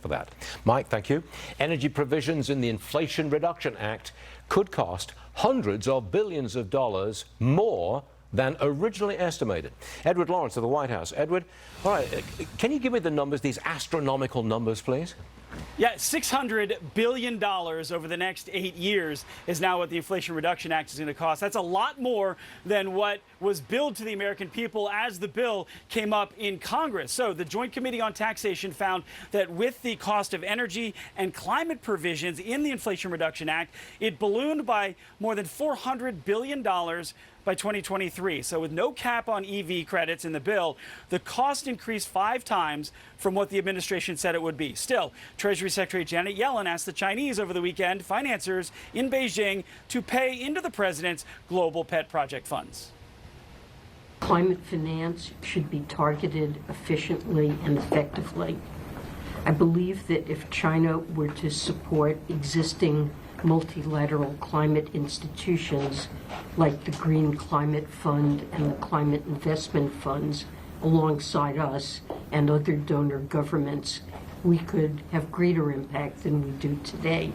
for that. Mike, thank you. Energy provisions in the Inflation Reduction Act could cost hundreds of billions of dollars more than originally estimated. Edward Lawrence of the White House. Edward, all right, can you give me the numbers, these astronomical numbers, please? Yeah, $600 billion over the next 8 years is now what the Inflation Reduction Act is going to cost. That's a lot more than what was billed to the American people as the bill came up in Congress. So the Joint Committee on Taxation found that with the cost of energy and climate provisions in the Inflation Reduction Act, it ballooned by more than $400 billion by 2023. So with no cap on EV credits in the bill, the cost increased 5 times from what the administration said it would be. Still, Treasury Secretary Janet Yellen asked the Chinese over the weekend, financiers in Beijing, to pay into the president's global pet project funds. Climate finance should be targeted efficiently and effectively. I believe that if China were to support existing multilateral climate institutions like the Green Climate Fund and the Climate Investment Funds alongside us and other donor governments, we could have greater impact than we do today.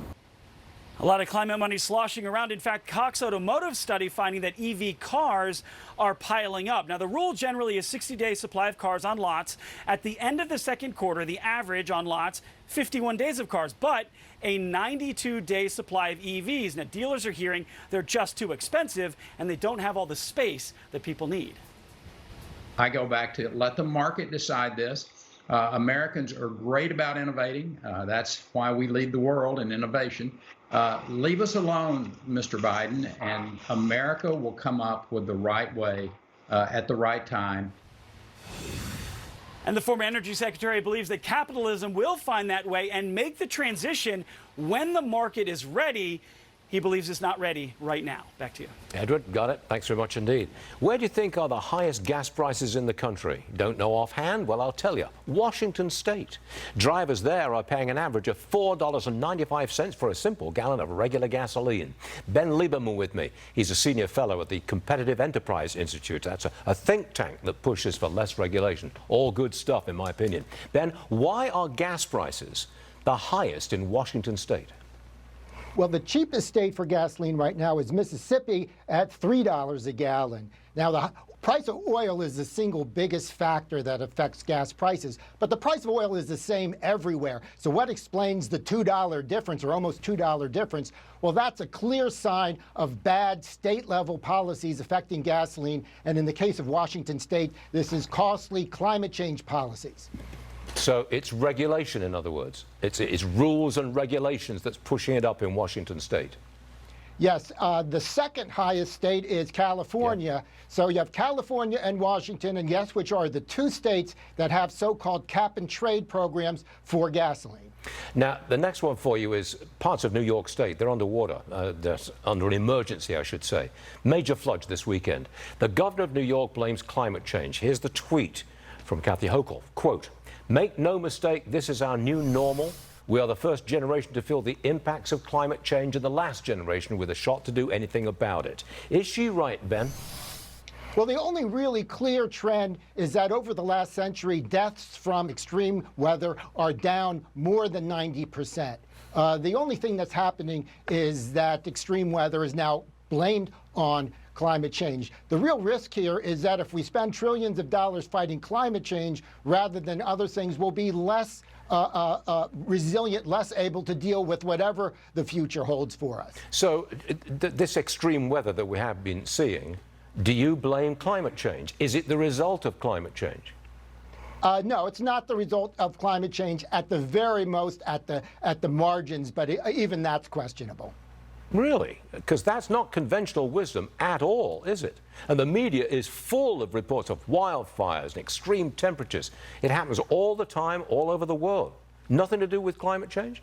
A lot of climate money sloshing around. In fact, Cox Automotive study finding that EV cars are piling up. Now, the rule generally is 60-day supply of cars on lots. At the end of the second quarter, the average on lots, 51 days of cars, but a 92-day supply of EVs. Now, dealers are hearing they're just too expensive and they don't have all the space that people need. I go back to let the market decide this. Americans are great about innovating. That's why we lead the world in innovation. Leave us alone, Mr. Biden, and America will come up with the right way at the right time. And the former energy secretary believes that capitalism will find that way and make the transition when the market is ready. He believes it's not ready right now. Back to you. Edward, got it. Thanks very much indeed. Where do you think are the highest gas prices in the country? Don't know offhand? Well, I'll tell you. Washington State. Drivers there are paying an average of $4.95 for a simple gallon of regular gasoline. Ben Lieberman with me. He's a senior fellow at the Competitive Enterprise Institute. That's a think tank that pushes for less regulation. All good stuff, in my opinion. Ben, why are gas prices the highest in Washington State? Well, the cheapest state for gasoline right now is Mississippi at $3 a gallon. Now, the price of oil is the single biggest factor that affects gas prices, but the price of oil is the same everywhere. So what explains the $2 difference, or almost $2 difference? Well, that's a clear sign of bad state-level policies affecting gasoline, and in the case of Washington State, this is costly climate change policies. So it's regulation, in other words. It's rules and regulations that's pushing it up in Washington State. Yes, the second highest state is California. Yeah. So you have California and Washington, and yes, which are the two states that have so-called cap-and-trade programs for gasoline. Now, the next one for you is parts of New York State. They're underwater. They're under an emergency, I should say. Major floods this weekend. The governor of New York blames climate change. Here's the tweet from Kathy Hochul. Quote, "Make no mistake, this is our new normal. We are the first generation to feel the impacts of climate change and the last generation with a shot to do anything about it." Is she right, Ben? Well, the only really clear trend is that over the last century, deaths from extreme weather are down more than 90%. The only thing that's happening is that extreme weather is now blamed on climate change. The real risk here is that if we spend trillions of dollars fighting climate change rather than other things, we'll be less resilient, less able to deal with whatever the future holds for us. So this extreme weather that we have been seeing, do you blame climate change? Is it the result of climate change? No, it's not the result of climate change, at the very most at the margins, but even that's questionable. Really? Because that's not conventional wisdom at all, is it? And the media is full of reports of wildfires and extreme temperatures. It happens all the time, all over the world. Nothing to do with climate change?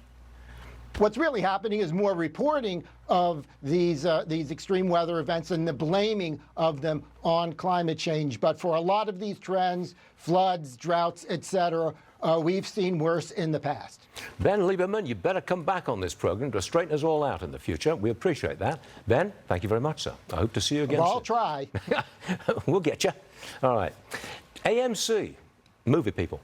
What's really happening is more reporting of these extreme weather events and the blaming of them on climate change. But for a lot of these trends, floods, droughts, etc., we've seen worse in the past. Ben Lieberman, you better come back on this program to straighten us all out in the future. We appreciate that. Ben, thank you very much, sir. I hope to see you again Well, soon. I'll try. We'll get you. All right. AMC, movie people.